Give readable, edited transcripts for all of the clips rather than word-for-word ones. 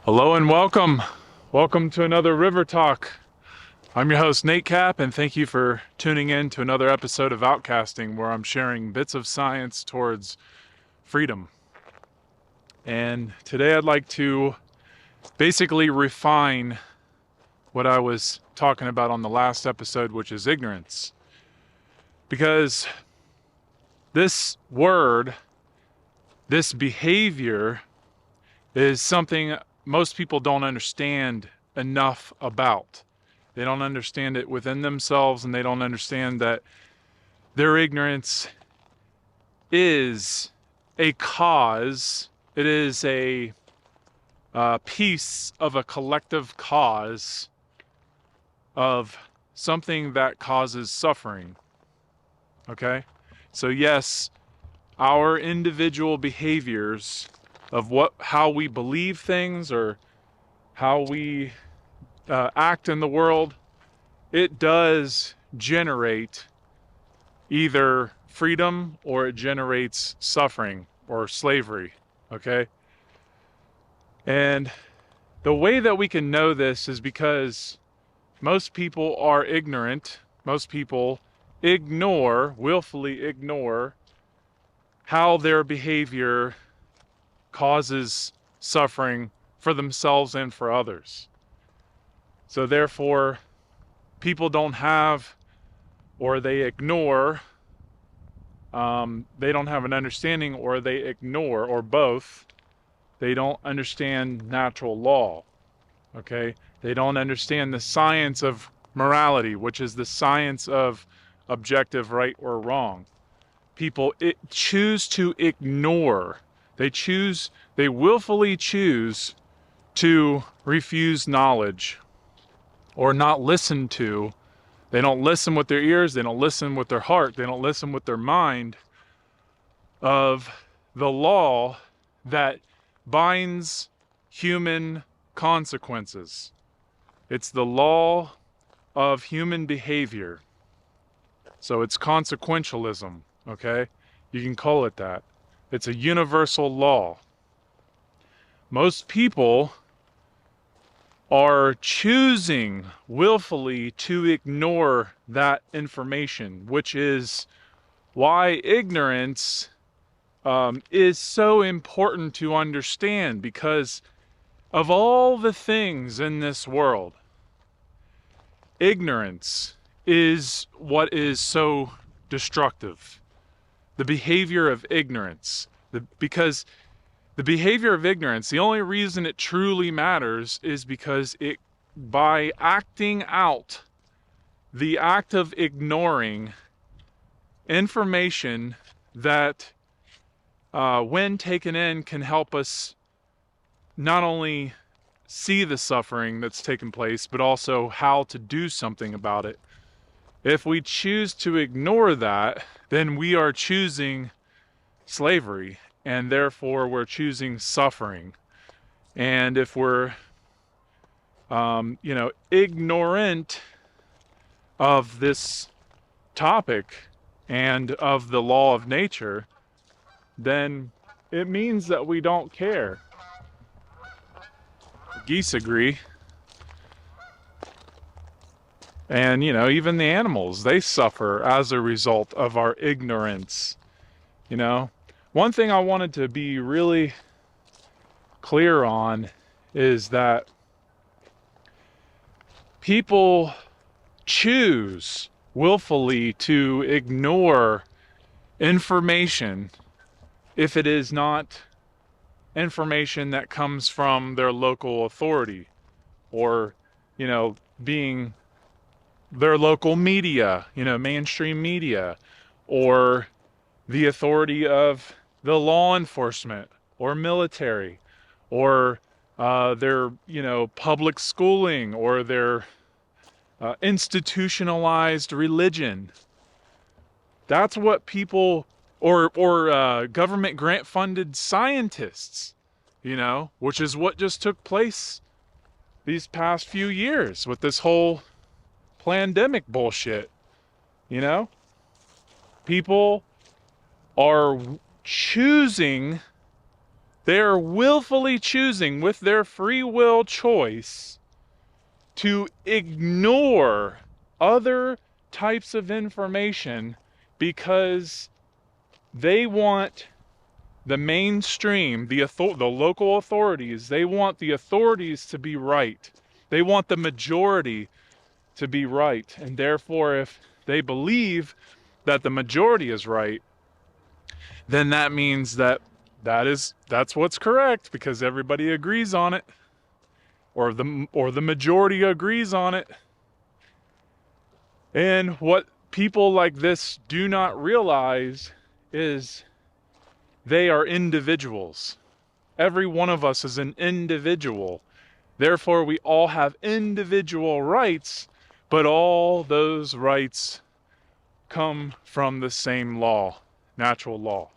Hello and welcome. Welcome to another River Talk. I'm your host, Nate Cap, and thank you for tuning in to another episode of Outcasting, where I'm sharing bits of science towards freedom. And today I'd like to basically refine what I was talking about on the last episode, which is ignorance. Because this word, this behavior, is something most people don't understand enough about. They don't understand it within themselves, and they don't understand that their ignorance is a cause. It is a piece of a collective cause of something that causes suffering. Okay? So yes, our individual behaviors of how we believe things or how we act in the world, it does generate either freedom or it generates suffering or slavery, okay? And the way that we can know this is because most people are ignorant. Most people willfully ignore how their behavior causes suffering for themselves and for others. So therefore, people don't have, or they ignore, they don't have an understanding, or they ignore, or both. They don't understand natural law, okay? They don't understand the science of morality, which is the science of objective right or wrong. People choose to ignore. They willfully choose to refuse knowledge or not listen to. They don't listen with their ears, they don't listen with their heart, they don't listen with their mind of the law that binds human consequences. It's the law of human behavior. So it's consequentialism, okay? You can call it that. It's a universal law. Most people are choosing willfully to ignore that information, which is why ignorance is so important to understand, because of all the things in this world, ignorance is what is so destructive. The behavior of ignorance. Because the behavior of ignorance, the only reason it truly matters is because by acting out the act of ignoring information that, when taken in, can help us not only see the suffering that's taken place, but also how to do something about it. If we choose to ignore that, then we are choosing slavery, and therefore we're choosing suffering. And if we're, ignorant of this topic and of the law of nature, then it means that we don't care. Geese agree. And, even the animals, they suffer as a result of our ignorance. One thing I wanted to be really clear on is that people choose willfully to ignore information if it is not information that comes from their local authority or, being their local media, mainstream media, or the authority of the law enforcement or military, or their, public schooling, or their institutionalized religion. That's what people, or government grant-funded scientists, which is what just took place these past few years with this whole pandemic bullshit. People are choosing They are willfully choosing with their free will choice to ignore other types of information because they want the mainstream, the local authorities, they want the authorities to be right. They want the majority to be right. And therefore, if they believe that the majority is right, then that means that that's what's correct because everybody agrees on it, or the majority agrees on it. And what people like this do not realize is they are individuals. Every one of us is an individual. Therefore, we all have individual rights, but all those rights come from the same law, natural law.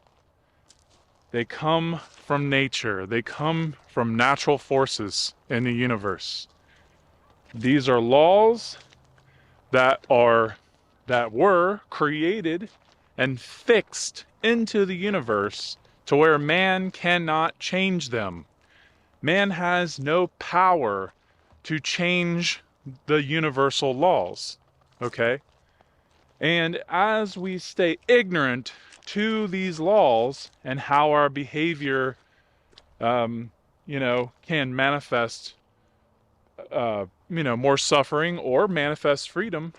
They come from nature. They come from natural forces in the universe. These are laws that were created and fixed into the universe to where man cannot change them. Man has no power to change the universal laws, okay? And as we stay ignorant to these laws and how our behavior, can manifest, more suffering or manifest freedom,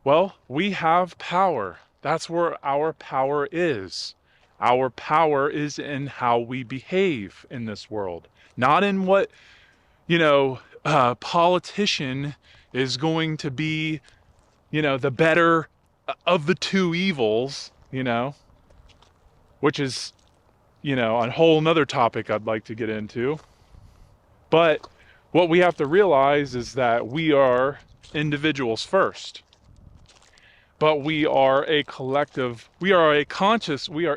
well, we have power. That's where our power is. Our power is in how we behave in this world, not in what, politician is going to be, the better of the two evils, which is, a whole nother topic I'd like to get into. But what we have to realize is that we are individuals first. But we are a collective, we are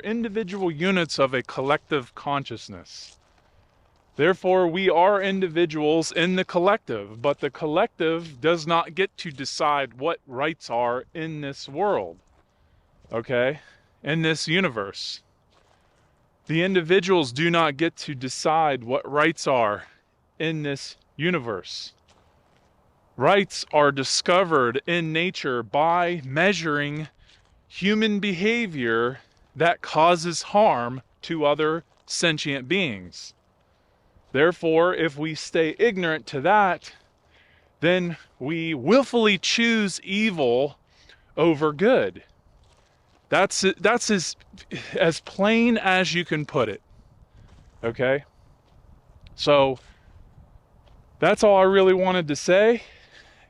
individual units of a collective consciousness. Therefore, we are individuals in the collective, but the collective does not get to decide what rights are in this world, okay? In this universe. The individuals do not get to decide what rights are in this universe. Rights are discovered in nature by measuring human behavior that causes harm to other sentient beings. Therefore, if we stay ignorant to that, then we willfully choose evil over good. That's as plain as you can put it. Okay? So that's all I really wanted to say.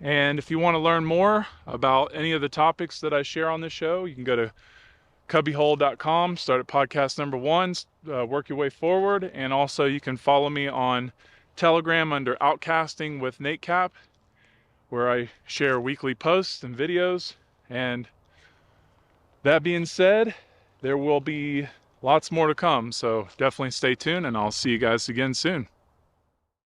And if you want to learn more about any of the topics that I share on this show, you can go to cubbyhole.com, start at podcast number 1, work your way forward. And also you can follow me on Telegram under Outcasting with Nate Cap, where I share weekly posts and videos. And that being said, there will be lots more to come. So definitely stay tuned, and I'll see you guys again soon.